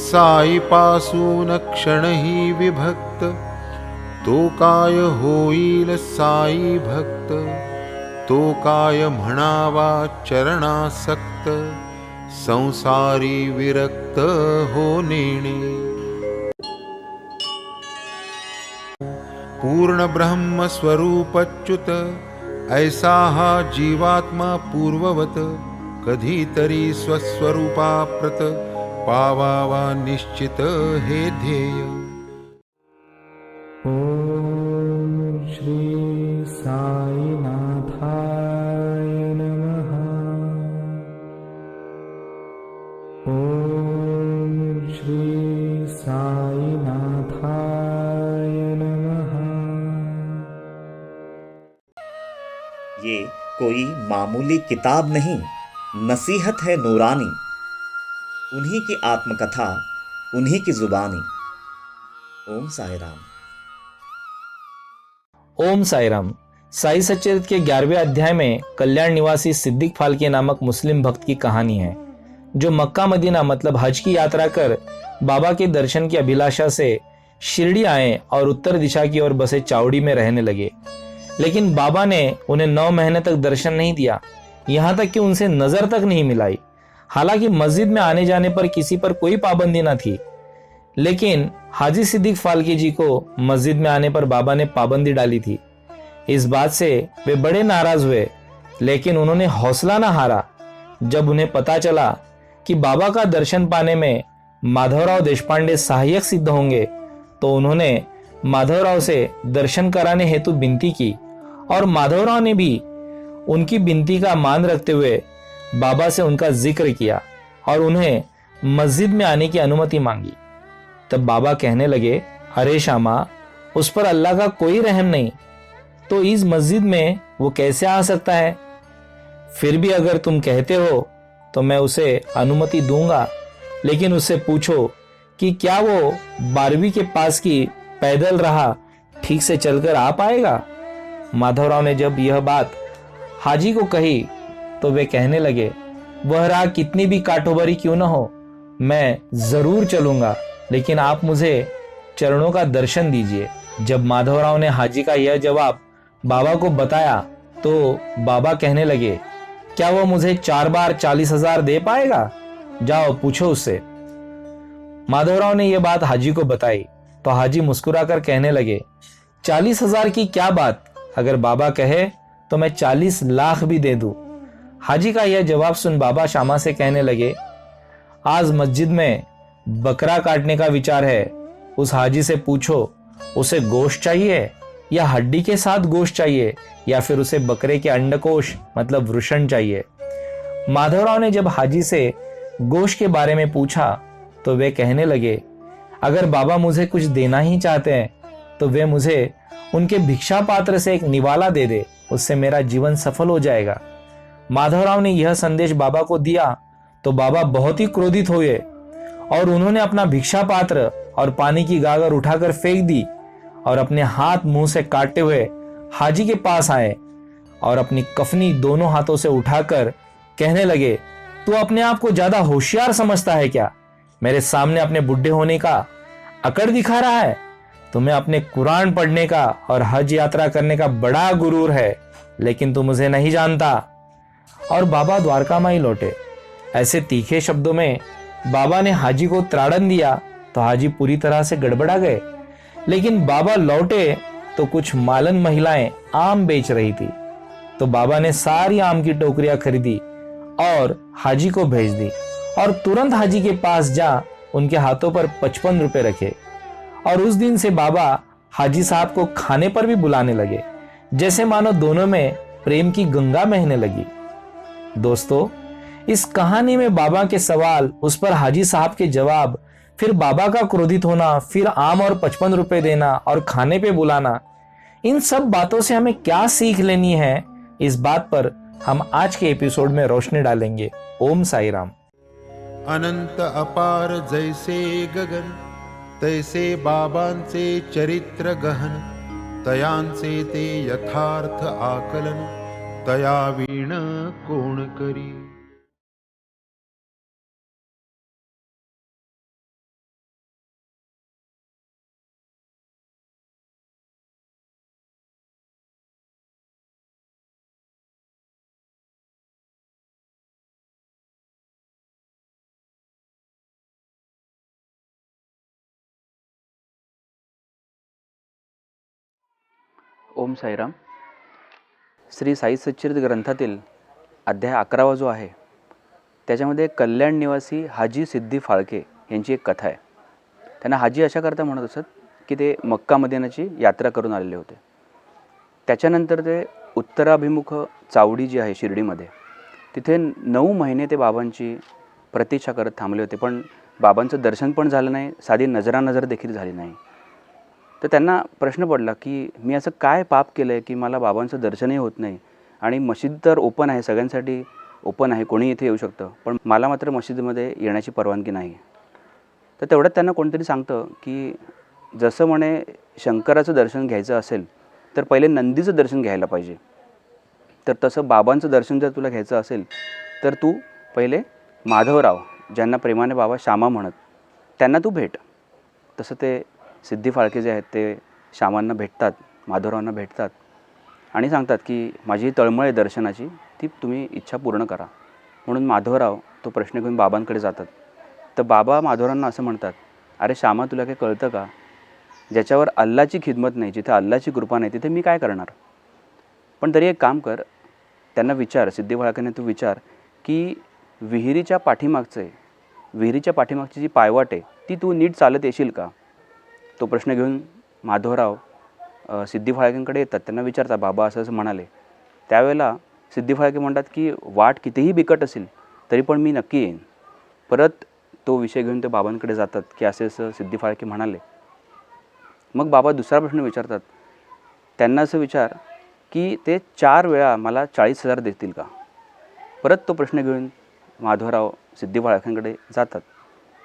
साई पासून क्षणही विभक्त, तो काय होईल साई भक्त, तो काय म्हणावा चरणासक्त, संसारी विरक्त हो नेणे। पूर्ण ब्रह्म स्वरूपच्युत, ऐसा हा जीवात्मा पूर्ववत, कधीतरी स्वस्वरूपाप्रत, पावावा निश्चित हे ध्येय। ओम श्री साईनाथाय नमः। ओम श्री साईनाथाय नमः। ये कोई मामूली किताब नहीं, नसीहत है नूरानी, उन्हीं की आत्मकथा, उन्हीं की जुबानी। ओम साई राम। ओम साई राम। साई सच्चरित के 11वें अध्याय में कल्याण निवासी सिद्दीक फाल्के नामक मुस्लिम भक्त की कहानी है, जो मक्का मदीना मतलब हज की यात्रा कर बाबा के दर्शन की अभिलाषा से शिरडी आए और उत्तर दिशा की ओर बसे चावड़ी में रहने लगे। लेकिन बाबा ने उन्हें 9 महीने तक दर्शन नहीं दिया, यहाँ तक कि उनसे नजर तक नहीं मिलाई। हालांकि मस्जिद में आने जाने पर किसी पर कोई पाबंदी न थी, लेकिन हाजी सिद्दीक फाल्के जी को मस्जिद में आने पर बाबा ने पाबंदी डाली थी। इस बात से वे बड़े नाराज हुए, लेकिन उन्होंने हौसला न हारा। जब उन्हें पता चला कि बाबा का दर्शन पाने में माधवराव देशपांडे सहायक सिद्ध होंगे, तो उन्होंने माधवराव से दर्शन कराने हेतु विनती की और माधवराव ने भी उनकी विनती का मान रखते हुए बाबा से उनका जिक्र किया और उन्हें मस्जिद में आने की अनुमति मांगी। तब बाबा कहने लगे, अरे श्यामा, उस पर अल्लाह का कोई रहम नहीं, तो इस मस्जिद में वो कैसे आ सकता है? फिर भी अगर तुम कहते हो तो मैं उसे अनुमति दूंगा, लेकिन उससे पूछो कि क्या वो 12वीं के पास की पैदल राह ठीक से चलकर आ पाएगा। माधवराव ने जब यह बात हाजी को कही तो वे कहने लगे, वह राह कितनी भी काठोभरी क्यों न हो, मैं जरूर चलूंगा, लेकिन आप मुझे चरणों का दर्शन दीजिए। जब माधवराव ने हाजी का यह जवाब बाबा को बताया तो बाबा कहने लगे, क्या वह मुझे 4 बार 40,000 दे पाएगा? जाओ पूछो उससे। माधवराव ने यह बात हाजी को बताई तो हाजी मुस्कुराकर कहने लगे, 40,000 की क्या बात, अगर बाबा कहे तो मैं 40 लाख भी दे दूं। हाजी का यह जवाब सुन बाबा श्यामा से कहने लगे, आज मस्जिद में बकरा काटने का विचार है, उस हाजी से पूछो उसे गोश्त चाहिए या हड्डी के साथ गोश्त चाहिए, या फिर उसे बकरे के अंडकोश मतलब वृषण चाहिए। माधवराव ने जब हाजी से गोश्त के बारे में पूछा तो वे कहने लगे, अगर बाबा मुझे कुछ देना ही चाहते हैं तो वे मुझे उनके भिक्षा पात्र से एक निवाला दे दे, उससे मेरा जीवन सफल हो जाएगा। माधवराव ने यह संदेश बाबा को दिया तो बाबा बहुत ही क्रोधित हुए और उन्होंने अपना भिक्षा पात्र और पानी की गागर उठाकर फेंक दी और अपने हाथ मुंह से काटते हुए हाजी के पास आए और अपनी कफनी दोनों हाथों से उठाकर कहने लगे, तू अपने आप को ज्यादा होशियार समझता है क्या? मेरे सामने अपने बुढ़े होने का अकड़ दिखा रहा है? तुम्हें अपने कुरान पढ़ने का और हज यात्रा करने का बड़ा गुरूर है, लेकिन तू मुझे नहीं जानता। और बाबा द्वारका माई लौटे। ऐसे तीखे शब्दों में बाबा ने हाजी को त्राड़न दिया तो हाजी पूरी तरह से गड़बड़ा गए। लेकिन बाबा लौटे तो कुछ मालन महिलाएं आम बेच रही थी, तो बाबा ने सारी आम की टोकरियां खरीदी और हाजी को भेज दी और तुरंत हाजी के पास जा उनके हाथों पर 55 रुपए रखे। और उस दिन से बाबा हाजी साहब को खाने पर भी बुलाने लगे, जैसे मानो दोनों में प्रेम की गंगा बहने लगी। दोस्तों, इस कहानी में बाबा के सवाल, उस पर हाजी साहब के जवाब, फिर बाबा का क्रोधित होना, फिर आम और 55 रुपए देना और खाने पे बुलाना, इन सब बातों से हमें क्या सीख लेनी है, इस बात पर हम आज के एपिसोड में रोशनी डालेंगे। ओम साई राम। अनंत अपार जैसे गगन, तैसे बाबांचे चरित्र गहन, तयांचे ते यथार्थ आकलन, तया वीण कोण करी। ओम साईराम. श्री साई सच्चरित ग्रंथातील अध्याय 11वा जो आहे त्याच्यामध्ये कल्याण निवासी हाजी सिद्धी फाळके यांची एक कथा आहे. त्यांना हाजी अशा करता म्हणत असत की ते मक्का मदिनाची यात्रा करून आलेले होते. त्याच्यानंतर ते उत्तराभिमुख चावडी जी आहे शिर्डीमध्ये, तिथे 9 महिने ते बाबांची प्रतीक्षा करत थांबले होते. पण बाबांचं दर्शन पण झालं नाही, साधी नजरानजर देखील झाली नाही. तर त्यांना प्रश्न पडला की मी असं काय पाप केलं आहे की मला बाबांचं दर्शनही होत नाही, आणि मशीद तर ओपन आहे, सगळ्यांसाठी ओपन आहे, कोणी इथे येऊ शकतं, पण मला मात्र मशीदमध्ये येण्याची परवानगी नाही. तर तेवढ्यात त्यांना कोणतरी सांगतं की जसं म्हणे शंकराचं दर्शन घ्यायचं असेल तर पहिले नंदीचं दर्शन घ्यायला पाहिजे, तर तसं बाबांचं दर्शन जर तुला घ्यायचं असेल तर तू पहिले माधवराव, ज्यांना प्रेमाने बाबा श्यामा म्हणत, त्यांना तू भेट. तसं ते सिद्धी फाळके जे आहेत ते श्यामांना भेटतात, माधवरावांना भेटतात आणि सांगतात की माझी तळमळ आहे दर्शनाची, ती तुम्ही इच्छा पूर्ण करा. म्हणून माधवराव तो प्रश्न घेऊन बाबांकडे जातात. तर बाबा माधवरावांना असं म्हणतात, अरे श्यामा, तुला काही कळतं का, ज्याच्यावर अल्लाची खिदमत नाही, जिथे अल्लाची कृपा नाही, तिथे मी काय करणार. पण तरी एक काम कर, त्यांना विचार, सिद्धी फाळकेने तू विचार की विहिरीच्या पाठीमागची जी पायवाट आहे ती तू नीट चालत येशील का. तो प्रश्न घेऊन माधवराव सिद्धी फाळकेंकडे येतात. त्यांना विचारतात, बाबा असं असं म्हणाले. त्यावेळेला सिद्धी फाळके म्हणतात की वाट कितीही बिकट असेल तरी पण मी नक्की येईन. परत तो विषय घेऊन ते बाबांकडे जातात की असे असं सिद्धी फाळके म्हणाले. मग बाबा दुसरा प्रश्न विचारतात, त्यांना असं विचार की ते 4 वेळा मला 40,000 देतील का. परत तो प्रश्न घेऊन माधवराव सिद्धी फाळकेंकडे जातात.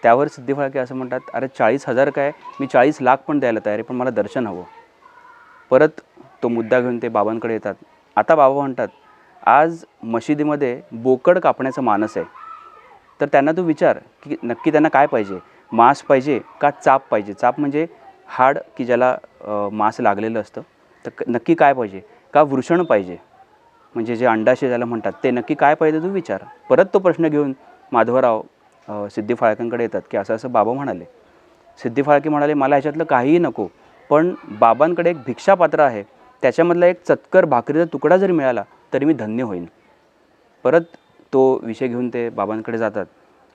त्यावर सिद्धी फाळके असं म्हणतात, अरे 40,000 काय, मी 40 लाख पण द्यायला तयार आहे, पण मला दर्शन हवं. परत तो मुद्दा घेऊन ते बाबांकडे येतात. आता बाबा म्हणतात, आज मशिदीमध्ये बोकड कापण्याचं मानस आहे, तर त्यांना तू विचार की नक्की त्यांना काय पाहिजे, मांस पाहिजे का चाप पाहिजे. चाप म्हणजे हाड की ज्याला मांस लागलेलं असतं, तर नक्की काय पाहिजे, का वृषण पाहिजे, म्हणजे जे अंडाशय ज्याला म्हणतात, ते नक्की काय पाहिजे तू विचार. परत तो प्रश्न घेऊन माधवराव सिद्धी फाळकेंकडे येतात की असं असं बाबा म्हणाले. सिद्धी फाळके म्हणाले, मला ह्याच्यातलं काहीही नको, पण बाबांकडे एक भिक्षापात्र आहे, त्याच्यामधला एक चतकर भाकरीचा तुकडा जरी मिळाला तरी मी धन्य होईन. परत तो विषय घेऊन ते बाबांकडे जातात.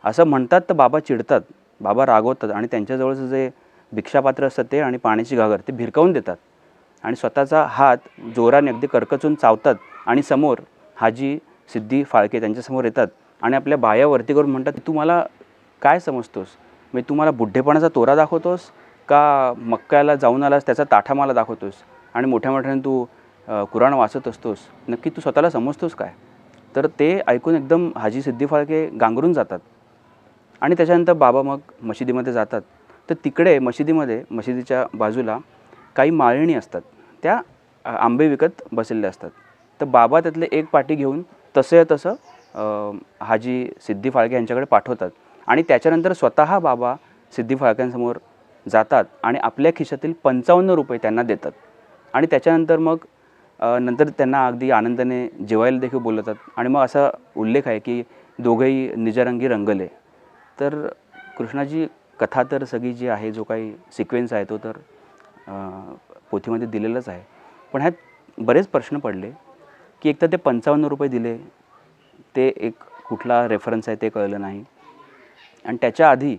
असं म्हणतात तर बाबा चिडतात, बाबा रागवतात आणि त्यांच्याजवळचं जे भिक्षापात्र असतं ते आणि पाण्याची घागर ते भिरकावून देतात आणि स्वतःचा हात जोराने अगदी करकचून चावतात आणि समोर हाजी सिद्धी फाळके त्यांच्यासमोर येतात आणि आपल्या बाया वरती करून म्हणतात, तू मला काय समजतोस, मी तू मला बुड्ढेपणाचा तोरा दाखवतोस का मक्काला जाऊन आलास त्याचा ताठा मला दाखवतोस आणि मोठ्या मोठ्याने तू कुराण वाचत असतोस, नक्की तू स्वतःला समजतोस काय. तर ते ऐकून एकदम हाजी सिद्धी फाळके गांगरून जातात आणि त्याच्यानंतर बाबा मग मशिदीमध्ये जातात. तर तिकडे मशिदीच्या बाजूला काही माळणी असतात, त्या आंबे विकत बसलेल्या असतात. तर बाबा त्यातले एक पाटी घेऊन तसं हाजी सिद्धी फाळके यांच्याकडे पाठवतात आणि त्याच्यानंतर स्वतः बाबा सिद्धी फाळक्यांसमोर जातात आणि आपल्या खिशातील 55 रुपये त्यांना देतात आणि त्याच्यानंतर मग नंतर त्यांना अगदी आनंदाने जेवायला देखील बोलवतात आणि मग असा उल्लेख आहे की दोघंही निजरंगी रंगले. तर कृष्णाची कथा तर सगळी जी आहे, जो काही सिक्वेन्स आहे तो तर पोथीमध्ये दिलेलाच आहे. पण ह्यात बरेच प्रश्न पडले की एक तर ते 55 रुपये दिले, ते एक कुठला रेफरन्स आहे ते कळलं नाही, आणि त्याच्या आधी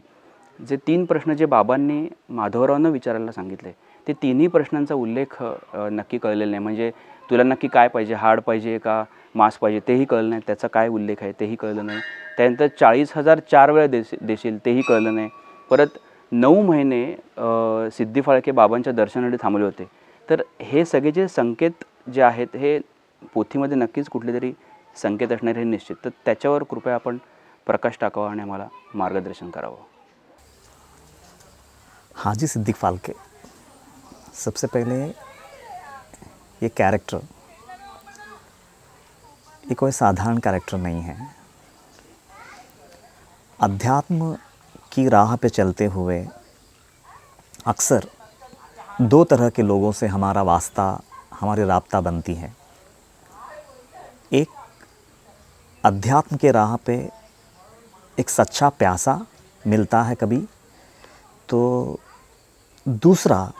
जे 3 प्रश्न जे बाबांनी माधवरावांना विचारायला सांगितले ते तिन्ही प्रश्नांचा उल्लेख नक्की कळलेला नाही. म्हणजे तुला नक्की काय पाहिजे, हाड पाहिजे का मांस पाहिजे तेही कळलं नाही, त्याचा काय उल्लेख आहे तेही कळलं नाही. त्यानंतर 40,000 4 वेळा देशील तेही कळलं नाही. परत 9 महिने सिद्धी फाळके बाबांच्या दर्शनासाठी थांबले होते. तर हे सगळे जे संकेत जे आहेत हे पोथीमध्ये नक्कीच कुठले तरी संकेत असणार हे निश्चित. तर त्याच्यावर कृपया आपण प्रकाश टाकावा आणि आम्हाला मार्गदर्शन करावं. हाजी सिद्दीक फाल्के, सबसे पहले ये कैरेक्टर ये कोई साधारण कैरेक्टर नहीं है. अध्यात्म की राह पे चलते हुए अक्सर 2 तरह के लोगों से हमारी राब्ता बनती है. एक अध्यात्म के राह पे एक सच्चा प्यासा मिलता है कभी, तो दूसरा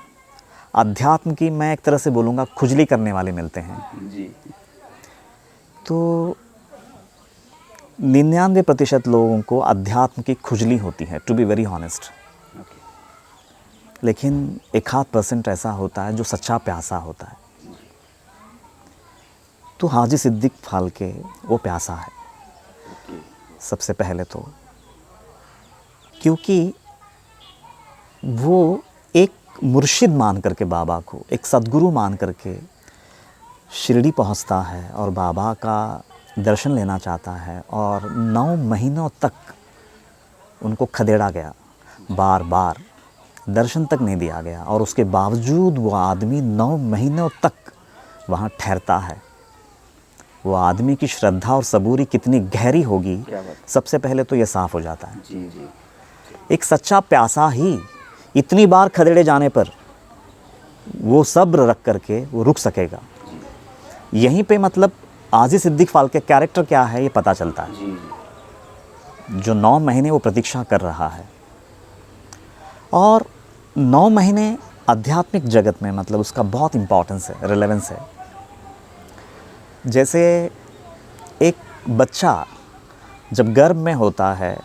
अध्यात्म की मैं एक तरह से बोलूँगा खुजली करने वाले मिलते हैं। जी। तो 99% लोगों को अध्यात्म की खुजली होती है, to be very honest. Okay. लेकिन 1-8% ऐसा होता है जो सच्चा प्यासा होता है। तो हाजी सिद्दीक फाल्के वो प्यासा है ओके। सबसे पहले तो, क्योंकि वो एक मुर्शिद मान करके बाबा को, एक सद्गुरु मान करके शिरडी पहुंचता है और बाबा का दर्शन लेना चाहता है, और 9 महीनों तक उनको खदेड़ा गया, बार बार दर्शन तक नहीं दिया गया, और उसके बावजूद वो आदमी 9 महीनों तक वहाँ ठहरता है। वो आदमी की श्रद्धा और सबूरी कितनी गहरी होगी, क्या बात। सबसे पहले तो ये साफ हो जाता है। जी जी। एक सच्चा प्यासा ही इतनी बार खदेड़े जाने पर वो सब्र रख करके वो रुक सकेगा। यहीं पे मतलब हाजी सिद्दीक फाल्के कैरेक्टर क्या है ये पता चलता है। जी। जो 9 महीने वो प्रतीक्षा कर रहा है, और 9 महीने आध्यात्मिक जगत में मतलब उसका बहुत इम्पोर्टेंस है, रिलेवेंस है। जैसे एक बच्चा जब गर्भ में होता है,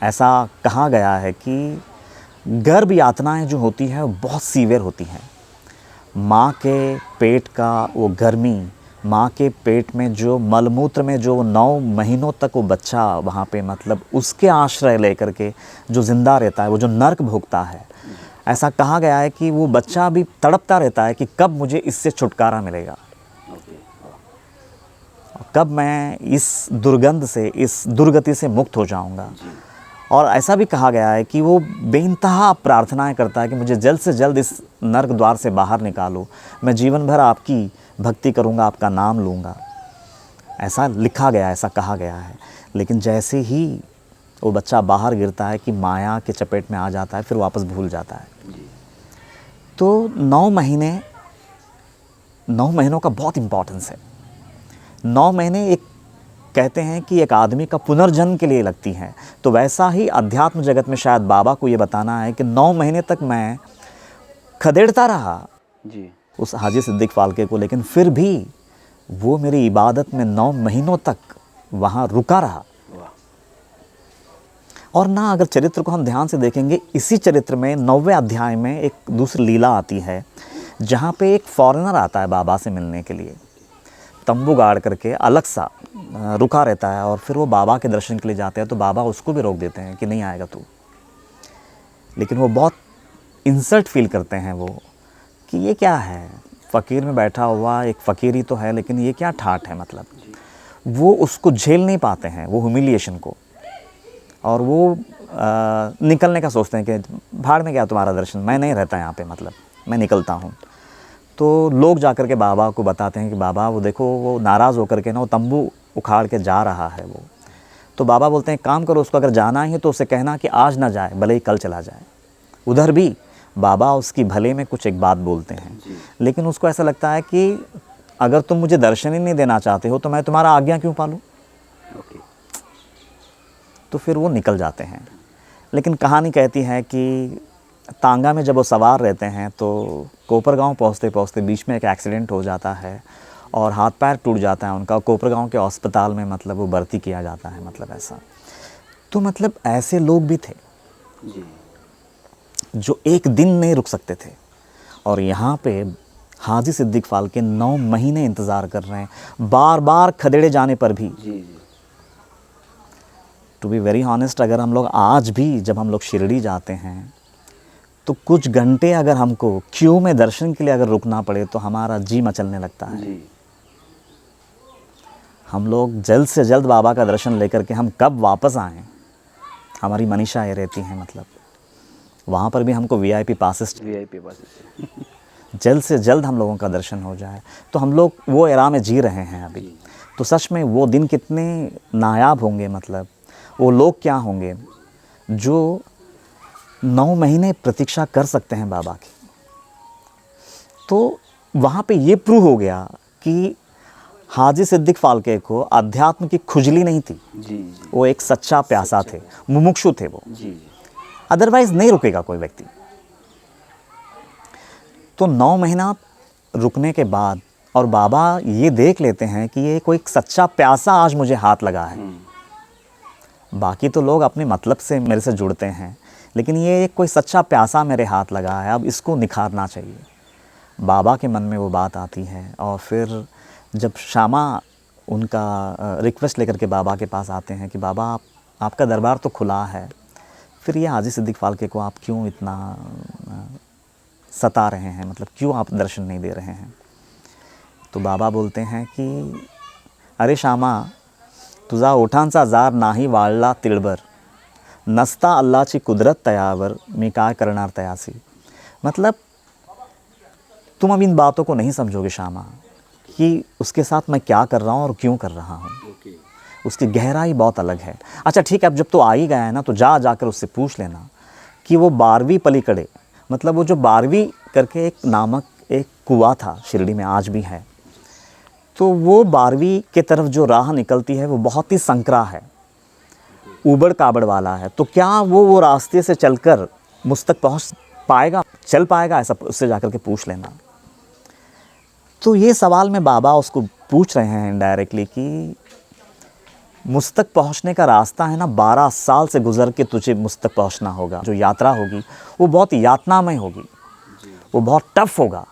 ऐसा कहा गया है कि गर्भ यातनाएं जो होती हैं वो बहुत सीवियर होती हैं। माँ के पेट का वो गर्मी, माँ के पेट में जो मलमूत्र में जो 9 महीनों तक वो बच्चा वहाँ पे मतलब उसके आश्रय लेकर के जो ज़िंदा रहता है, वो जो नर्क भोगता है, ऐसा कहा गया है कि वो बच्चा भी तड़पता रहता है कि कब मुझे इससे छुटकारा मिलेगा, कब मैं इस दुर्गंध से, इस दुर्गति से मुक्त हो जाऊंगा। और ऐसा भी कहा गया है कि वो बेइंतहा प्रार्थनाएं करता है कि मुझे जल्द से जल्द इस नर्क द्वार से बाहर निकालो, मैं जीवन भर आपकी भक्ति करूंगा, आपका नाम लूँगा। ऐसा लिखा गया, ऐसा कहा गया है। लेकिन जैसे ही वो बच्चा बाहर गिरता है कि माया के चपेट में आ जाता है, फिर वापस भूल जाता है। तो 9 महीनों का बहुत इम्पोर्टेंस है। 9 महीने एक कहते हैं कि एक आदमी का पुनर्जन्म के लिए लगती हैं। तो वैसा ही अध्यात्म जगत में शायद बाबा को ये बताना है कि 9 महीने तक मैं खदेड़ता रहा जी। उस हाजी सिद्दीक फाल्के को, लेकिन फिर भी वो मेरी इबादत में 9 महीनों तक वहाँ रुका रहा। और ना अगर चरित्र को हम ध्यान से देखेंगे, इसी चरित्र में 9वें अध्याय में एक दूसरी लीला आती है, जहाँ पे एक फॉरेनर आता है बाबा से मिलने के लिए, तंबू गाड़ करके अलग सा रुका रहता है, और फिर वो बाबा के दर्शन के लिए जाते हैं। तो बाबा उसको भी रोक देते हैं कि नहीं आएगा तू। लेकिन वो बहुत इंसल्ट फील करते हैं वो कि ये क्या है, फ़कीर में बैठा हुआ एक फ़कीर ही तो है, लेकिन ये क्या ठाठ है। मतलब वो उसको झेल नहीं पाते हैं, वो ह्यूमिलिएशन को, और वो निकलने का सोचते हैं कि भाड़ में गया तुम्हारा दर्शन, मैं नहीं रहता यहाँ पे, मतलब मैं निकलता हूँ। तो लोग जाकर के बाबा को बताते हैं कि बाबा वो देखो, वो नाराज़ होकर के ना वो तंबू उखाड़ के जा रहा है वो। तो बाबा बोलते हैं काम करो, उसको अगर जाना ही है तो उसे कहना कि आज ना जाए, भले ही कल चला जाए। उधर भी बाबा उसकी भले में कुछ एक बात बोलते हैं, लेकिन उसको ऐसा लगता है कि अगर तुम मुझे दर्शन ही नहीं देना चाहते हो तो मैं तुम्हारा आज्ञा क्यों पालूँ। तो फिर वो निकल जाते हैं। लेकिन कहानी कहती है कि तांगा में जब वो सवार रहते हैं तो कोपरगांव पहुंचते पहुंचते बीच में एक एक्सीडेंट हो जाता है और हाथ पैर टूट जाता है उनका। कोपरगांव के अस्पताल में मतलब वो भर्ती किया जाता है, मतलब ऐसा। तो मतलब ऐसे लोग भी थे जो एक दिन नहीं रुक सकते थे, और यहाँ पे हाजी सिद्दीक फाल्के 9 महीने इंतज़ार कर रहे हैं, बार बार खदेड़े जाने पर भी। टू बी वेरी ऑनेस्ट, अगर हम लोग आज भी जब हम लोग शिरडी जाते हैं तो कुछ घंटे अगर हमको क्यू में दर्शन के लिए अगर रुकना पड़े तो हमारा जी मचलने लगता है। हम लोग जल्द से जल्द बाबा का दर्शन लेकर के हम कब वापस आएँ, हमारी मनीषा ये रहती है। मतलब वहाँ पर भी हमको वीआईपी पासेस जल्द से जल्द हम लोगों का दर्शन हो जाए। तो हम लोग वो एरा में जी रहे हैं अभी। तो सच में वो दिन कितने नायाब होंगे, मतलब वो लोग क्या होंगे जो 9 महीने प्रतीक्षा कर सकते हैं बाबा की। तो वहाँ पे ये प्रूव हो गया कि हाजी सिद्दीक फाल्के को अध्यात्म की खुजली नहीं थी। वो एक सच्चा प्यासा थे, मुमुक्षु थे वो। अदरवाइज नहीं रुकेगा कोई व्यक्ति। तो 9 महीना रुकने के बाद और बाबा ये देख लेते हैं कि ये कोई सच्चा प्यासा आज मुझे हाथ लगा है। बाकी तो लोग अपने मतलब से मेरे से जुड़ते हैं, लेकिन ये एक कोई सच्चा प्यासा मेरे हाथ लगा है, अब इसको निखारना चाहिए। बाबा के मन में वो बात आती है और फिर जब श्यामा उनका रिक्वेस्ट लेकर के बाबा के पास आते हैं कि बाबा आपका दरबार तो खुला है, फिर ये हाजी सिद्दीक फाल्के को आप क्यों इतना सता रहे हैं, मतलब क्यों आप दर्शन नहीं दे रहे हैं? तो बाबा बोलते हैं कि अरे श्यामा, तुझा ओठांचा जार नाही वाळला तिळभर, नसता अल्लाची कुदरत तयावर, मी काय करणार तयासी। मतलब तुम अब इन बातों को नहीं समझोगे श्यामा कि उसके साथ मैं क्या कर रहा हूँ और क्यों कर रहा हूँ। उसकी गहराई बहुत अलग है। अच्छा ठीक है, अब जब तो आ ही गया है ना, तो जाकर उससे पूछ लेना कि वो 12वीं पलीकड़े, मतलब वो जो 12वीं करके एक नामक एक कुआं था शिरडी में, आज भी है, तो वो 12वीं के तरफ जो राह निकलती है वो बहुत ही संकरा है, ऊबड़ काबड़ वाला है। तो क्या वो रास्ते से चलकर मुझ तक पहुँच पाएगा, चल पाएगा? ऐसा उससे जाकर के पूछ लेना। तो ये सवाल में बाबा उसको पूछ रहे हैं इनडायरेक्टली कि मुझ तक पहुंचने का रास्ता है ना, 12 साल से गुजर के तुझे मुझ तक पहुंचना होगा। जो यात्रा होगी वो बहुत यातनामय होगी, वो बहुत टफ होगा।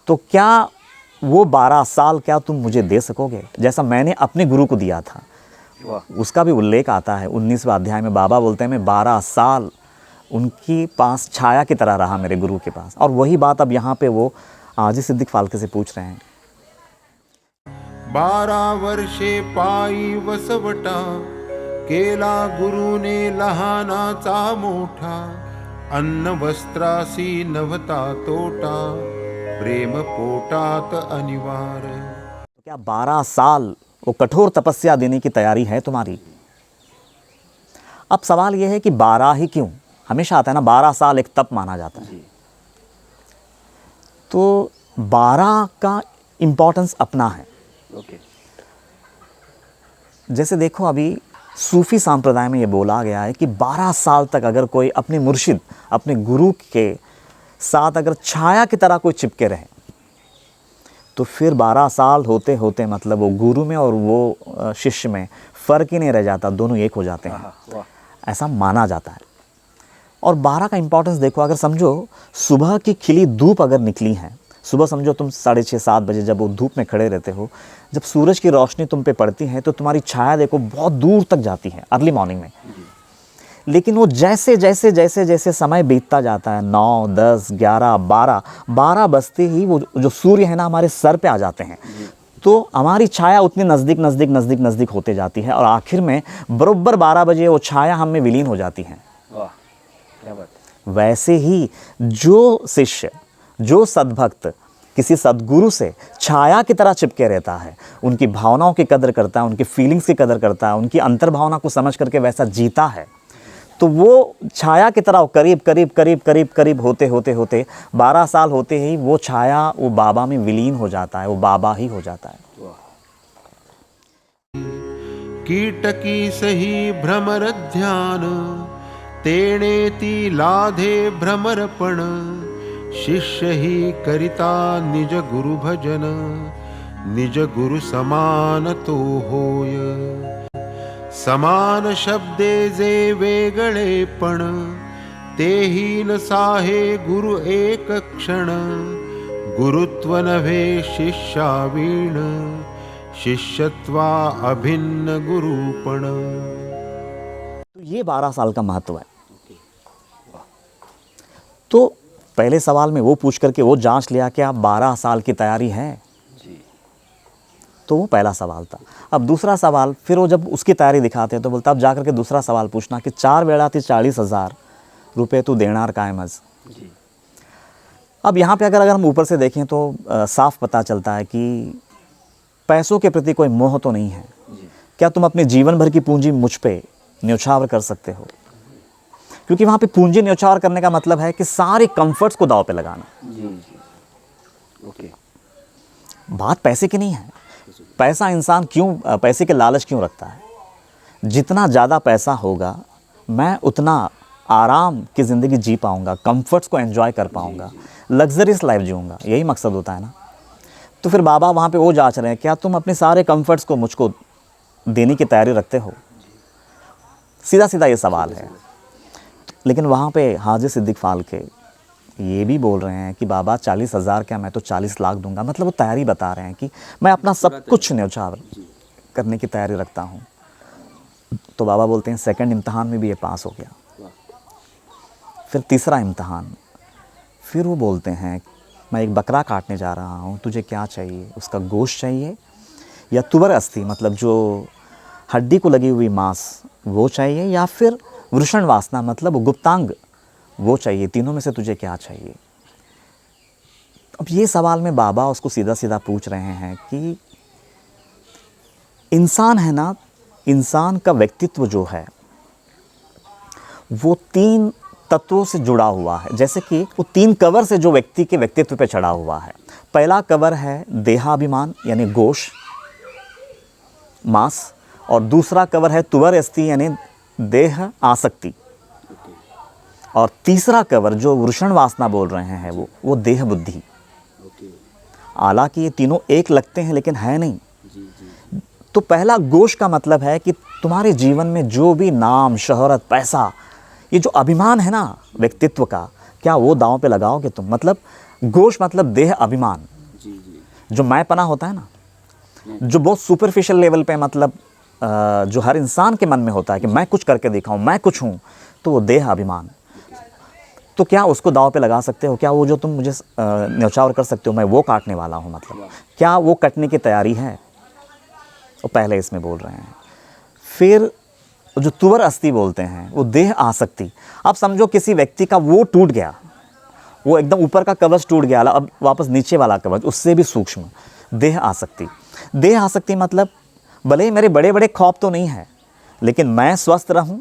तो क्या वो 12 साल क्या तुम मुझे दे सकोगे, जैसा मैंने अपने गुरु को दिया था? उसका भी उल्लेख आता है 19वें अध्याय में। बाबा बोलते हैं मैं 12 साल उनकी पास छाया की तरह रहा, मेरे गुरु के पास। और वही बात अब यहाँ पे वो हाजी सिद्दीक फाल्के से पूछ रहे हैं। 12 वर्षे पायी वसवटा, केला गुरुने लहानाचा मोठा, अन्न वस्त्रासी नव्हता तोटा, प्रेम पोटात अनिवार। तो क्या 12 साल वो कठोर तपस्या देने की तैयारी है तुम्हारी? अब सवाल ये है कि 12 ही क्यों? हमेशा आता है ना 12 साल एक तप माना जाता है। तो 12 का इम्पोर्टेंस अपना है। जैसे देखो अभी सूफी संप्रदाय में ये बोला गया है कि 12 साल तक अगर कोई अपने मुर्शिद, अपने गुरु के साथ अगर छाया की तरह कोई चिपके रहे, तो फिर 12 साल होते होते मतलब वो गुरु में और वो शिष्य में फ़र्क ही नहीं रह जाता, दोनों एक हो जाते हैं, ऐसा माना जाता है। और 12 का इम्पोर्टेंस देखो, अगर समझो सुबह की खिली धूप अगर निकली है, सुबह समझो तुम 6:30-7 बजे जब वो धूप में खड़े रहते हो, जब सूरज की रोशनी तुम पे पड़ती है तो तुम्हारी छाया देखो बहुत दूर तक जाती है अर्ली मॉर्निंग में। लेकिन वो जैसे जैसे जैसे जैसे समय बीतता जाता है, 9, 10, 11, 12 बजते ही वो जो सूर्य है ना हमारे सर पे आ जाते हैं, तो हमारी छाया उतनी नज़दीक नज़दीक नज़दीक नज़दीक होते जाती है और आखिर में बरोबर 12 बजे वो छाया हम में विलीन हो जाती है। क्या बात। वैसे ही जो शिष्य, जो सद्भक्त किसी सद्गुरु से छाया की तरह चिपके रहता है, उनकी भावनाओं की कदर करता है, उनकी फीलिंग्स की कदर करता है, उनकी अंतर्भावना को समझ करके वैसा जीता है, तो वो छाया की तरह करीब करीब करीब करीब करीब होते होते होते 12 साल होते ही वो छाया वो बाबा में विलीन हो जाता है, वो बाबा ही हो जाता है। कीटकी सही भ्रमर ध्यान, तेणेती लाधे भ्रमरपण, शिष्य ही करिता निज गुरु भजन, निज गुरु समान तो होय। समान शब्दे जे वेगळेपण, तेही न साहे गुरु एक क्षण, गुरुत्व नभे शिष्यावीण, शिष्यत्वा अभिन्न गुरुपण। तो ये 12 साल का महत्व है। तो पहले सवाल में वो पूछ करके वो जांच लिया कि आप 12 साल की तैयारी है, तो वो पहला सवाल था। अब दूसरा सवाल, फिर वो जब उसकी तैयारी दिखाते हैं तो बोलता अब जा करके दूसरा सवाल पूछना कि 4 वेळा ती 40,000 रुपये तू देणार काय मज। अब यहाँ पे अगर हम ऊपर से देखें तो साफ पता चलता है कि पैसों के प्रति कोई मोह तो नहीं है। क्या तुम अपने जीवन भर की पूंजी मुझ पे न्यौछावर कर सकते हो? क्योंकि वहाँ पे पूंजी न्यौछावर करने का मतलब है कि सारे कंफर्ट्स को दाव पे लगाना। ओके। बात पैसे की नहीं है। पैसा इंसान क्यों, पैसे के लालच क्यों रखता है? जितना ज़्यादा पैसा होगा मैं उतना आराम की ज़िंदगी जी पाऊँगा, कंफर्ट्स को एंजॉय कर पाऊँगा, लग्जरियस लाइफ जीऊँगा, यही मकसद होता है ना। तो फिर बाबा वहाँ पे वो जांच रहे हैं, क्या तुम अपने सारे कंफर्ट्स को मुझको देने की तैयारी रखते हो? सीधा सीधा ये सवाल है। लेकिन वहाँ पे हाजी सिद्दीक फाल्के ये भी बोल रहे हैं कि बाबा 40,000 क्या, मैं तो 40 लाख दूंगा। मतलब वो तैयारी बता रहे हैं कि मैं अपना सब कुछ न्यौछावर करने की तैयारी रखता हूँ। तो बाबा बोलते हैं सेकंड इम्तहान में भी ये पास हो गया। फिर तीसरा इम्तहान, फिर वो बोलते हैं मैं एक बकरा काटने जा रहा हूँ, तुझे क्या चाहिए? उसका गोश्त चाहिए या तुवर अस्थि, मतलब जो हड्डी को लगी हुई मांस वो चाहिए, या फिर वृषण वासना मतलब गुप्तांग वो चाहिए? तीनों में से तुझे क्या चाहिए? अब ये सवाल में बाबा उसको सीधा सीधा पूछ रहे हैं कि इंसान है ना, इंसान का व्यक्तित्व जो है वो 3 तत्वों से जुड़ा हुआ है। जैसे कि वो 3 कवर से जो व्यक्ति के व्यक्तित्व पे चढ़ा हुआ है। पहला कवर है देहाभिमान यानी गोश मांस, और दूसरा कवर है तुवर अस्थि यानी देह आसक्ति, और तीसरा कवर जो वृषण वासना बोल रहे हैं वो देह बुद्धि। हालांकि ये तीनों एक लगते हैं लेकिन है नहीं। तो पहला गोश का मतलब है कि तुम्हारे जीवन में जो भी नाम, शोहरत, पैसा, ये जो अभिमान है ना व्यक्तित्व का, क्या वो दांव पे लगाओगे तुम? मतलब गोश मतलब देह अभिमान, जो मैंपना होता है ना, जो बहुत सुपरफिशियल लेवल पे, मतलब जो हर इंसान के मन में होता है कि मैं कुछ करके दिखाऊं, मैं कुछ हूं, तो वो देह अभिमान। तो क्या उसको दांव पे लगा सकते हो? क्या वो जो तुम मुझे न्यौछावर कर सकते हो मैं वो काटने वाला हूं? मतलब क्या वो कटने की तैयारी है? वो पहले इसमें बोल रहे हैं। फिर जो तुवर अस्थि बोलते हैं वो देह आसक्ति। अब समझो किसी व्यक्ति का वो टूट गया, वो एकदम ऊपर का कवच टूट गया, अब वापस नीचे वाला कवच उससे भी सूक्ष्म, देह आसक्ति। देह आसक्ति मतलब भले ही मेरे बड़े बड़े ख्वाब तो नहीं है, लेकिन मैं स्वस्थ रहूं,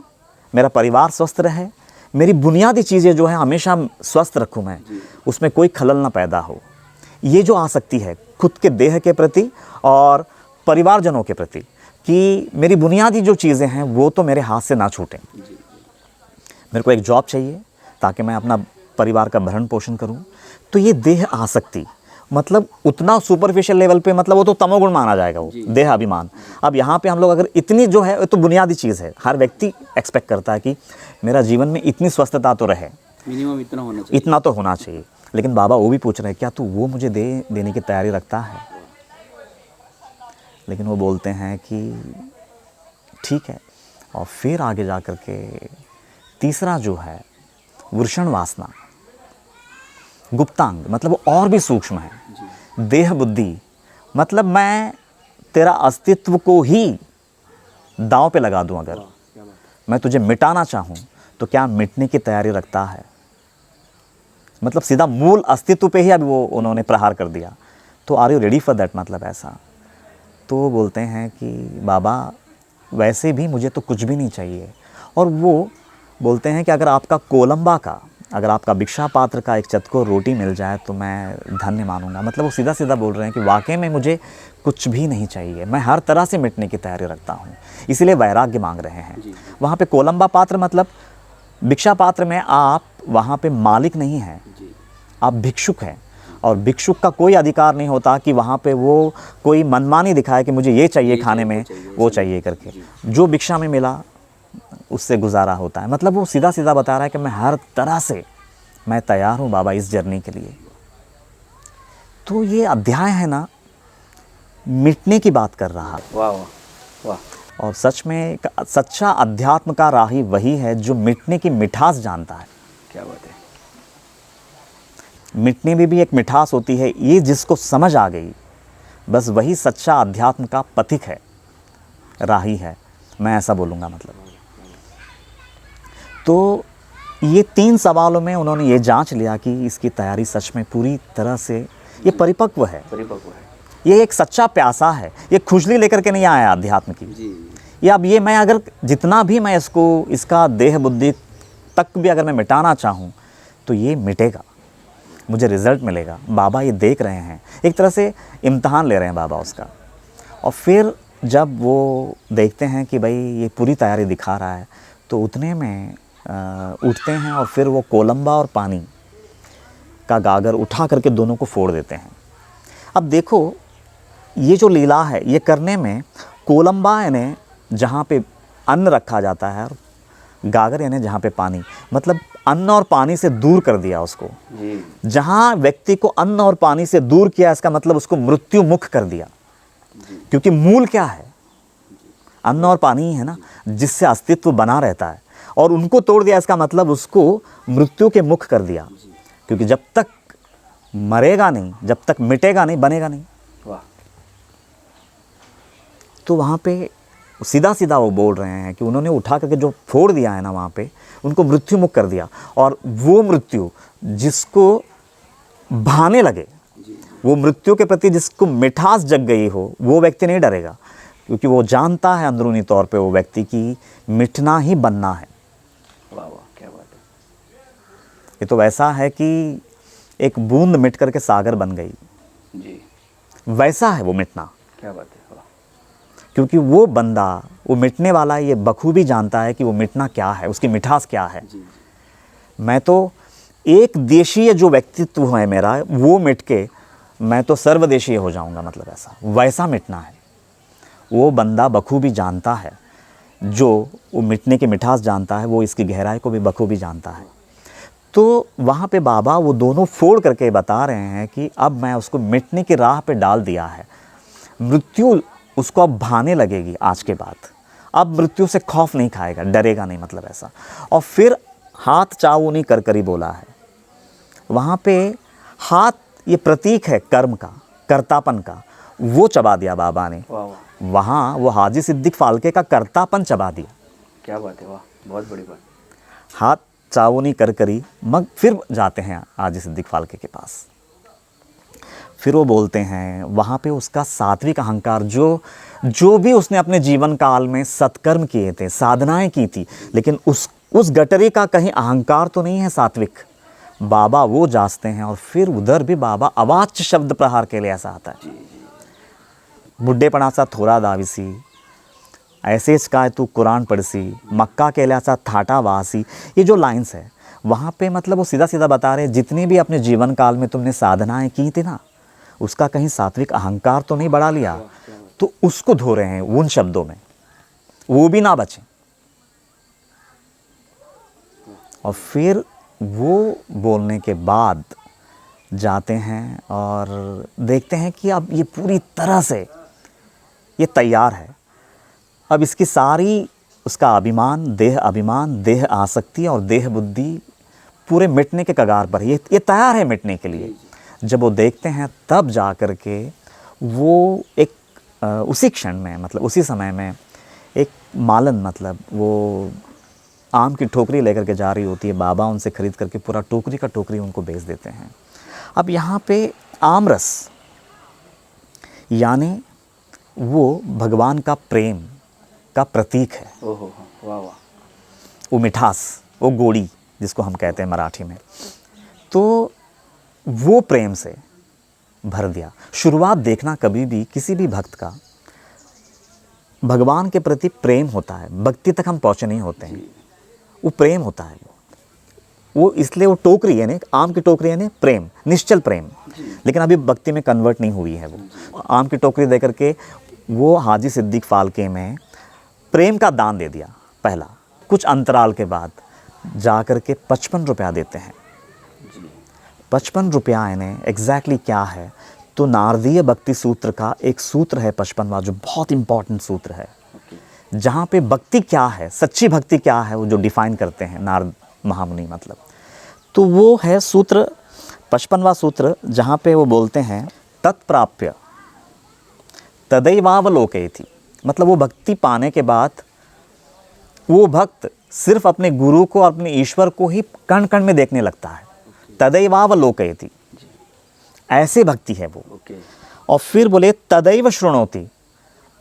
मेरा परिवार स्वस्थ रहे, मेरी बुनियादी चीज़ें जो है हमेशा स्वस्थ रखूं मैं, उसमें कोई खलल ना पैदा हो। ये जो आसक्ति है खुद के देह के प्रति और परिवारजनों के प्रति, कि मेरी बुनियादी जो चीज़ें हैं वो तो मेरे हाथ से ना छूटें। मेरे को एक जॉब चाहिए ताकि मैं अपना परिवार का भरण पोषण करूं। तो ये देह आसक्ति मतलब उतना सुपरफिशियल लेवल पे, मतलब वो तो तमोगुण माना जाएगा, वो देह अभिमान। अब यहाँ पे हम लोग अगर इतनी जो है तो बुनियादी चीज़ है, हर व्यक्ति एक्सपेक्ट करता है कि मेरा जीवन में इतनी स्वस्थता तो रहे, मिनिमम इतना होना चाहिए, इतना तो होना चाहिए। लेकिन बाबा वो भी पूछ रहे हैं क्या तू वो मुझे देने की तैयारी रखता है? लेकिन वो बोलते हैं कि ठीक है। और फिर आगे जा कर के तीसरा जो है वृषण वासना, गुप्तांग, मतलब वो और भी सूक्ष्म है। देह बुद्धि मतलब मैं तेरा अस्तित्व को ही दांव पे लगा दूं, अगर मैं तुझे मिटाना चाहूं तो क्या मिटने की तैयारी रखता है? मतलब सीधा मूल अस्तित्व पे ही अब वो उन्होंने प्रहार कर दिया। तो are you ready for that? मतलब ऐसा। तो वो बोलते हैं कि बाबा वैसे भी मुझे तो कुछ भी नहीं चाहिए। और वो बोलते हैं कि अगर आपका कोलंबा का, अगर आपका भिक्षा पात्र का एक चतकोर रोटी मिल जाए तो मैं धन्य मानूंगा। मतलब वो सीधा सीधा बोल रहे हैं कि वाकई में मुझे कुछ भी नहीं चाहिए, मैं हर तरह से मिटने की तैयारी रखता हूँ, इसीलिए वैराग्य मांग रहे हैं। वहाँ पे कोलंबा पात्र मतलब भिक्षा पात्र में आप वहाँ पे मालिक नहीं हैं, आप भिक्षुक हैं। और भिक्षुक का कोई अधिकार नहीं होता कि वहाँ पे वो कोई मनमानी दिखाए कि मुझे ये चाहिए खाने में, वो चाहिए करके। जो भिक्षा में मिला उससे गुजारा होता है। मतलब वो सीधा सीधा बता रहा है कि मैं हर तरह से मैं तैयार हूँ बाबा इस जर्नी के लिए। तो ये अध्याय है ना, मिटने की बात कर रहा है। वाह वाह वाह। और सच में सच्चा अध्यात्म का राही वही है जो मिटने की मिठास जानता है। क्या बात है। मिटने में भी एक मिठास होती है, ये जिसको समझ आ गई बस वही सच्चा अध्यात्म का पथिक है, राही है, मैं ऐसा बोलूँगा। मतलब तो ये 3 सवालों में उन्होंने ये जांच लिया कि इसकी तैयारी सच में पूरी तरह से ये परिपक्व है, ये एक सच्चा प्यासा है, ये खुजली लेकर के नहीं आया अध्यात्म की। ये अब ये मैं अगर जितना भी मैं इसका देह बुद्धि तक भी अगर मैं मिटाना चाहूँ तो ये मिटेगा, मुझे रिज़ल्ट मिलेगा। बाबा ये देख रहे हैं, एक तरह से इम्तहान ले रहे हैं बाबा उसका। और फिर जब वो देखते हैं कि भाई ये पूरी तैयारी दिखा रहा है तो उतने में उठते हैं और फिर वो कोलंबा और पानी का गागर उठा करके दोनों को फोड़ देते हैं। अब देखो ये जो लीला है ये करने में कोलंबा यानी जहाँ पे अन्न रखा जाता है और गागर यानी जहाँ पे पानी, मतलब अन्न और पानी से दूर कर दिया उसको। जहाँ व्यक्ति को अन्न और पानी से दूर किया इसका मतलब उसको मृत्यु मुख कर दिया, क्योंकि मूल क्या है, अन्न और पानी ही है ना जिससे अस्तित्व बना रहता है, और उनको तोड़ दिया इसका मतलब उसको मृत्यु के मुख कर दिया, क्योंकि जब तक मरेगा नहीं, जब तक मिटेगा नहीं, बनेगा नहीं। तो वहाँ पे सीधा सीधा वो बोल रहे हैं कि उन्होंने उठा करके जो फोड़ दिया है ना वहाँ पे, उनको मृत्यु मुक्त कर दिया। और वो मृत्यु जिसको भाने लगे, वो मृत्यु के प्रति जिसको मिठास जग गई हो, वो व्यक्ति नहीं डरेगा, क्योंकि वो जानता है अंदरूनी तौर पे वो व्यक्ति की मिटना ही बनना है। वाह वाह, क्या बात है। ये तो वैसा है कि एक बूंद मिट करके सागर बन गई जी, वैसा है वो मिटना। क्या बात है। वाह, क्योंकि वो बंदा, वो मिटने वाला ये बखूबी जानता है कि वो मिटना क्या है, उसकी मिठास क्या है। मैं तो एक देशीय जो व्यक्तित्व है मेरा, वो मिट के मैं तो सर्वदेशीय हो जाऊंगा, मतलब ऐसा वैसा मिटना है। वो बंदा बखूबी जानता है, जो वो मिटने की मिठास जानता है, वो इसकी गहराई को भी बखूबी जानता है। तो वहाँ पे बाबा वो दोनों फोड़ करके बता रहे हैं कि अब मैं उसको मिटने की राह पे डाल दिया है। मृत्यु उसको अब भाने लगेगी आज के बाद, अब मृत्यु से खौफ नहीं खाएगा, डरेगा नहीं, मतलब ऐसा। और फिर हाथ चावुनी कर करी बोला है। वहाँ पे हाथ ये प्रतीक है कर्म का, कर्तापन का, वो चबा दिया बाबा ने। वाह वाह, वहाँ वो हाजी सिद्दीक फाल्के का कर्तापन चबा दिया। क्या बात है। वाह, बहुत बड़ी बात। हाथ चावुनी कर करी, मग फिर जाते हैं हाजी सिद्दीक फाल्के के पास। फिर वो बोलते हैं वहाँ पे उसका सात्विक अहंकार, जो भी उसने अपने जीवन काल में सत्कर्म किए थे, साधनाएं की थी, लेकिन उस गटरी का कहीं अहंकार तो नहीं है सात्विक। बाबा वो जांचते हैं और फिर उधर भी बाबा अवाच्य शब्द प्रहार के लिए ऐसा आता है, बुढ़ेपणाचा थोड़ा दाविसी, ऐसेच काय तू कुरान पढ़सी, मक्का केल्याचा थाटा वासी। ये जो लाइन्स है वहाँ पे मतलब वो सीधा सीधा बता रहे हैं जितनी भी अपने जीवन काल में तुमने साधनाएं की थी ना, उसका कहीं सात्विक अहंकार तो नहीं बढ़ा लिया, तो उसको धो रहे हैं उन शब्दों में, वो भी ना बचे। और फिर वो बोलने के बाद जाते हैं और देखते हैं कि अब ये पूरी तरह से ये तैयार है। अब इसकी सारी उसका अभिमान, देह आसक्ति और देह बुद्धि पूरे मिटने के कगार पर, ये तैयार है मिटने के लिए। जब वो देखते हैं तब जा कर के वो एक उसी क्षण में, मतलब उसी समय में एक मालन, मतलब वो आम की टोकरी लेकर के जा रही होती है, बाबा उनसे खरीद करके पूरा टोकरी का टोकरी उनको बेच देते हैं। अब यहाँ पे आम रस यानी वो भगवान का प्रेम का प्रतीक है। ओहो, वाह वाह, वो मिठास, वो गोड़ी जिसको हम कहते हैं मराठी में, तो वो प्रेम से भर दिया। शुरुआत देखना कभी भी किसी भी भक्त का भगवान के प्रति प्रेम होता है, भक्ति तक हम पहुँचे नहीं होते हैं, वो प्रेम होता है। वो इसलिए वो टोकरी यानी आम की टोकरी यानी प्रेम, निश्चल प्रेम, लेकिन अभी भक्ति में कन्वर्ट नहीं हुई है। वो आम की टोकरी दे करके वो हाजी सिद्दीक फाल्के में प्रेम का दान दे दिया पहला। कुछ अंतराल के बाद जा कर के 55 रुपया देते हैं। 55 रुपया यानी एग्जैक्टली क्या है, तो नारदीय भक्ति सूत्र का एक सूत्र है 55वां, जो बहुत इंपॉर्टेंट सूत्र है, जहाँ पे भक्ति क्या है, सच्ची भक्ति क्या है, वो जो डिफाइन करते हैं नारद महामुनि, मतलब तो वो है सूत्र 55वां सूत्र, जहाँ पे वो बोलते हैं तत्प्राप्य तदैवावलोकयति। मतलब वो भक्ति पाने के बाद वो भक्त सिर्फ अपने गुरु को और अपने ईश्वर को ही कण कण में देखने लगता है। तदैवावलोकयति, ऐसे भक्ति है वो। और फिर बोले तदैव शृणोति,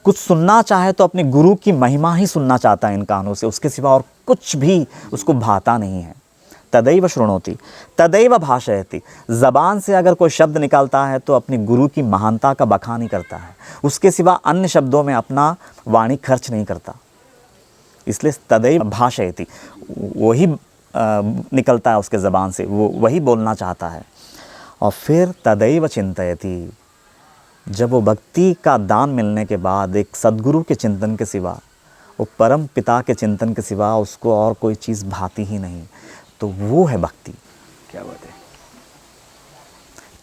कुछ सुनना चाहे तो अपने गुरु की महिमा ही सुनना चाहता है इन कानों से, उसके सिवा और कुछ भी उसको भाता नहीं है। तदैव शृणोति तदैव भाषयति, ज़बान से अगर कोई शब्द निकालता है तो अपने गुरु की महानता का बखान ही करता है, उसके सिवा अन्य शब्दों में अपना वाणी खर्च नहीं करता। इसलिए तदैव भाषयति, वही निकलता है उसके ज़बान से, वो वही बोलना चाहता है। और फिर तदैव चिंतयति, जब वो भक्ति का दान मिलने के बाद एक सद्गुरु के चिंतन के सिवा, वो परम पिता के चिंतन के सिवा उसको और कोई चीज़ भाती ही नहीं, तो वो है भक्ति। क्या बात है।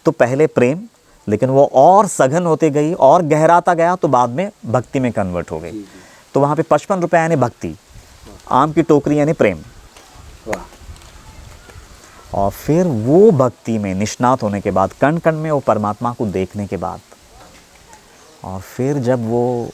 तो पहले प्रेम, लेकिन वो और सघन होते गई और गहराता गया, तो बाद में भक्ति में कन्वर्ट हो गई। तो वहाँ पे 55 रुपये यानी भक्ति, आम की टोकरी यानी प्रेम। वाह। और फिर वो भक्ति में निष्णात होने के बाद, कण कण में वो परमात्मा को देखने के बाद, और फिर जब वो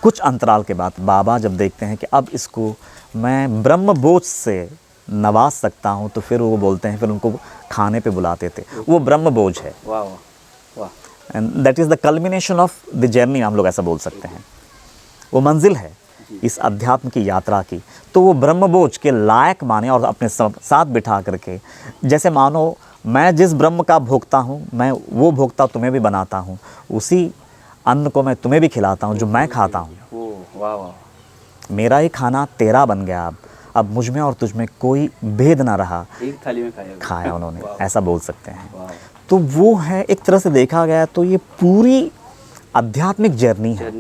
कुछ अंतराल के बाद बाबा जब देखते हैं कि अब इसको मैं ब्रह्म बोझ से नवाज सकता हूँ, तो फिर वो बोलते हैं, फिर उनको खाने पे बुलाते थे। वो ब्रह्म बोझ है। वाह वाह वाह। And that is the culmination of the journey, हम लोग ऐसा बोल सकते हैं। वो मंजिल है इस अध्यात्म की यात्रा की। तो वो ब्रह्मबोझ के लायक माने और अपने साथ बिठा करके, जैसे मानो मैं जिस ब्रह्म का भोक्ता हूँ, मैं वो भोक्ता तुम्हें भी बनाता हूँ, उसी अन्न को मैं तुम्हें भी खिलाता हूँ जो मैं खाता हूँ। ओह वाह वाह। मेरा ही खाना तेरा बन गया। अब मुझ में और तुझ में कोई भेद ना रहा, एक थाली में खाया उन्होंने, ऐसा बोल सकते हैं। तो वो है, एक तरह से देखा गया तो ये पूरी आध्यात्मिक जर्नी है।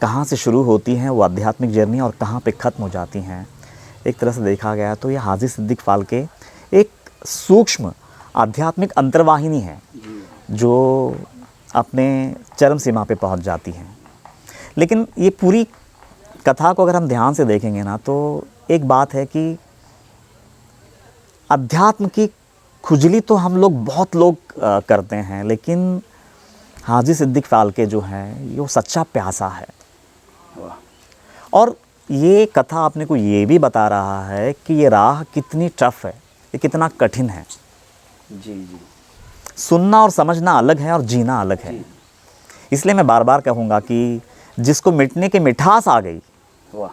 कहाँ से शुरू होती है वो आध्यात्मिक जर्नी और कहाँ पे ख़त्म हो जाती हैं, एक तरह से देखा गया तो ये हाजी सिद्दीक फाल्के एक सूक्ष्म आध्यात्मिक अंतर्वाहिनी है जो अपने चरम सीमा पे पहुंच जाती है। लेकिन ये पूरी कथा को अगर हम ध्यान से देखेंगे ना, तो एक बात है कि अध्यात्म की खुजली तो हम लोग बहुत लोग करते हैं, लेकिन हाजी सिद्दीक फाल्के जो है ये वो सच्चा प्यासा है। और ये कथा आपने को ये भी बता रहा है कि ये राह कितनी टफ है, ये कितना कठिन है। जी जी। सुनना और समझना अलग है और जीना अलग है। इसलिए मैं बार बार कहूँगा कि जिसको मिटने की मिठास आ गई, वाह,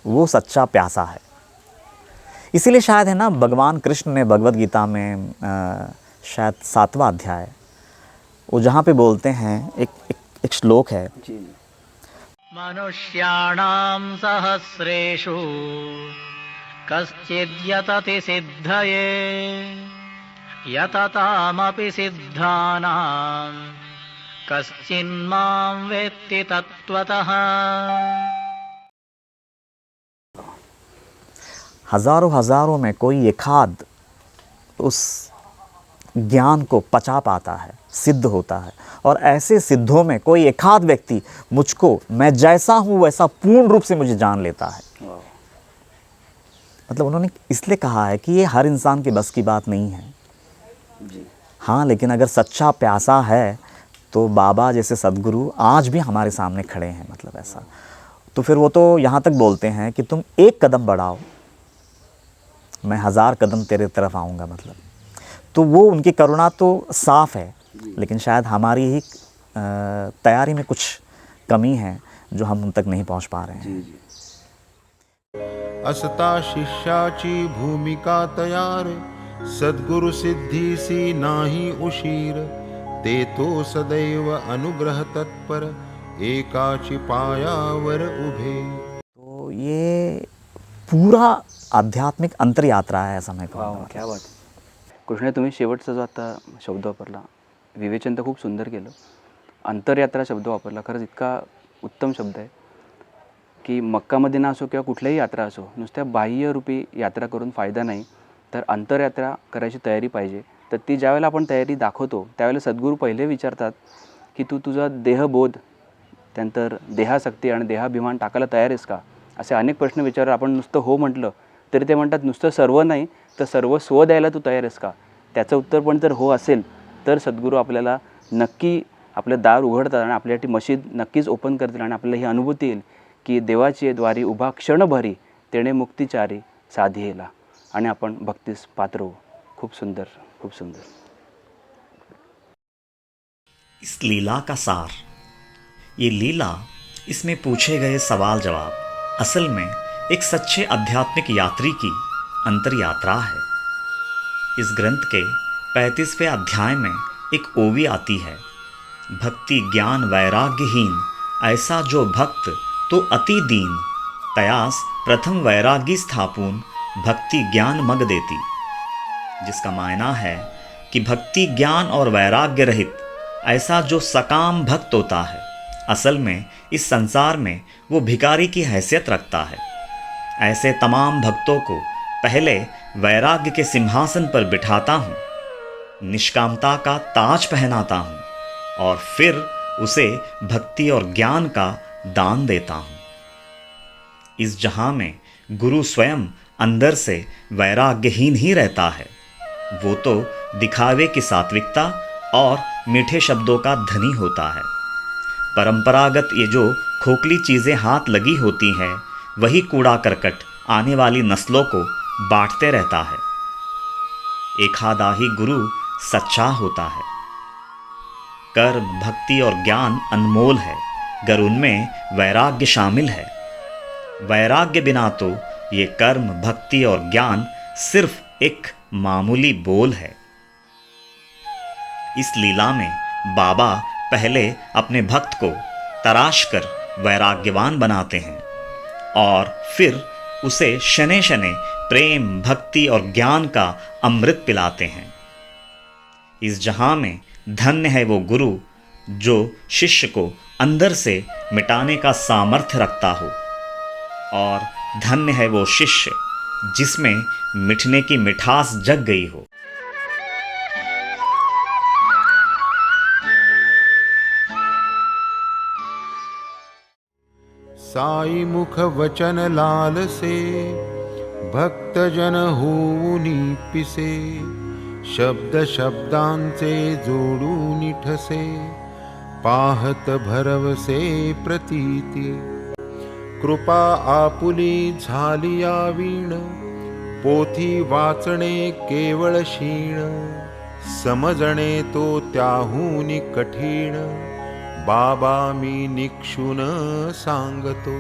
वो सच्चा प्यासा है। इसीलिए शायद है ना, भगवान कृष्ण ने भगवद गीता में शायद 7वां अध्याय, वो जहाँ पे बोलते हैं, एक श्लोक है, जी। मनुष्याणां सहस्रेषु कश्चिद्यतति सिद्धये यततामपि सिद्धानां कश्चिन्मां वेत्ति तत्त्वतः। हजारों हजारों में कोई एकाध उस ज्ञान को पचा पाता है, सिद्ध होता है। और ऐसे सिद्धों में कोई एकाध व्यक्ति मुझको, मैं जैसा हूँ वैसा पूर्ण रूप से मुझे जान लेता है। मतलब उन्होंने इसलिए कहा है कि ये हर इंसान के बस की बात नहीं है जी। हाँ, लेकिन अगर सच्चा प्यासा है तो बाबा जैसे सद्गुरु आज भी हमारे सामने खड़े हैं। मतलब ऐसा, तो फिर वो तो यहाँ तक बोलते हैं कि तुम एक कदम बढ़ाओ, मैं 1000 कदम तेरे तरफ आऊँगा। मतलब तो वो उनकी करुणा तो साफ़ है, लेकिन शायद हमारी ही तैयारी में कुछ कमी है जो हम उन तक नहीं पहुंच पा रहे हैं। असता शिष्याची भूमिका तयार, सद्गुरु सिद्धि सी नाही उशीर, ते तो सदैव अनुग्रह तत्पर, एकाची पायावर उभे। तो ये पूरा आध्यात्मिक अंतरयात्रा है, ऐसा मैं कहूँगा। क्या बात. कृष्ण, तुम्ही शेवटचा जो आता शब्द वापरला, विवेचन तर खूप सुंदर केलं. अंतरयात्रा शब्द वापरला, खरंच इतका उत्तम शब्द आहे की मक्का मदिना असो किंवा कुठल्याही यात्रा असो, नुसत्या बाह्यरूपी यात्रा करून फायदा नाही, तर अंतरयात्रा करायची तयारी पाहिजे. तर ती ज्यावेळेला आपण तयारी दाखवतो त्यावेळेला सद्गुरू पहिले विचारतात की तू तुझा देहबोध, त्यानंतर देहासक्ती आणि देहाभिमान टाकायला तयार आहेस का, असे अनेक प्रश्न विचारले. आपण नुसतं हो म्हटलं तरी ते म्हणतात नुसतं सर्व नाही तर सर्व स्व द्यायला तू तयार आहेस का. त्याचं उत्तर पण जर हो असेल तर सद्गुरू आपल्याला नक्की आपलं दार उघडतात आणि आपल्यासाठी मशीद नक्कीच ओपन करतील आणि आपल्याला ही अनुभूती येईल की देवाची द्वारी उभा क्षणभरी तेणे मुक्तिचारी साधियेला, आणि आपण भक्तीस पात्र होऊ. खूप सुंदर, खूप सुंदर. इस लीला का सार, ये लीला, इसमें पूछे गए सवाल जवाब असल में एक सच्चे आध्यात्मिक यात्री की अंतर यात्रा है. इस ग्रंथ के 35वें अध्याय में एक ओवी आती है, भक्ति ज्ञान वैराग्यहीन ऐसा जो भक्त तो अति दीन, तयास प्रथम वैरागी स्थापून भक्ति ज्ञान मग देती। जिसका मायना है कि भक्ति ज्ञान और वैराग्य रहित ऐसा जो सकाम भक्त होता है, असल में इस संसार में वो भिखारी की हैसियत रखता है। ऐसे तमाम भक्तों को पहले वैराग्य के सिंहासन पर बिठाता हूँ, निष्कामता का ताज पहनाता हूँ और फिर उसे भक्ति और ज्ञान का दान देता हूँ। इस जहां में गुरु स्वयं अंदर से वैराग्यहीन ही रहता है। वो तो दिखावे की सात्विकता और मीठे शब्दों का धनी होता है। परंपरागत ये जो खोखली चीज़ें हाथ लगी होती हैं, वही कूड़ा करकट आने वाली नस्लों को बांटते रहता है। एक आधा ही गुरु सच्चा होता है। कर्म, भक्ति और ज्ञान अनमोल है अगर उनमें वैराग्य शामिल है। वैराग्य बिना तो ये कर्म, भक्ति और ज्ञान सिर्फ एक मामूली बोल है। इस लीला में बाबा पहले अपने भक्त को तराश कर वैराग्यवान बनाते हैं और फिर उसे शनै शनै प्रेम, भक्ति और ज्ञान का अमृत पिलाते हैं। इस जहां में धन्य है वो गुरु जो शिष्य को अंदर से मिटाने का सामर्थ्य रखता हो, और धन्य है वो शिष्य जिसमें मिटने की मिठास जग गई हो। साई मुख वचन लाल से भक्त जन होऊनी पिसे, शब्द शब्दांचे जोडून ठसे, पाहत भरवसे प्रतीती। कृपा आपुली झालिया वीण, पोथी वाचणे केवळ क्षीण, समजणे तो त्याहून कठीण, बाबा मी निक्षून सांगतो।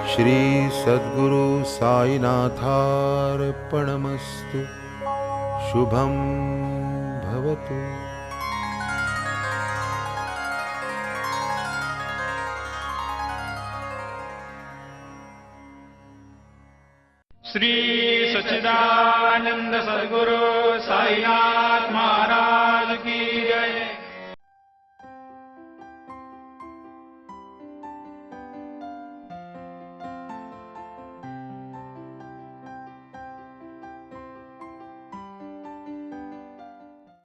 श्री सद्गुरु साईनाथार्पणमस्तु। शुभं भवतु। श्री सच्चिदानंद सद्गुरु साईनाथ महाराज की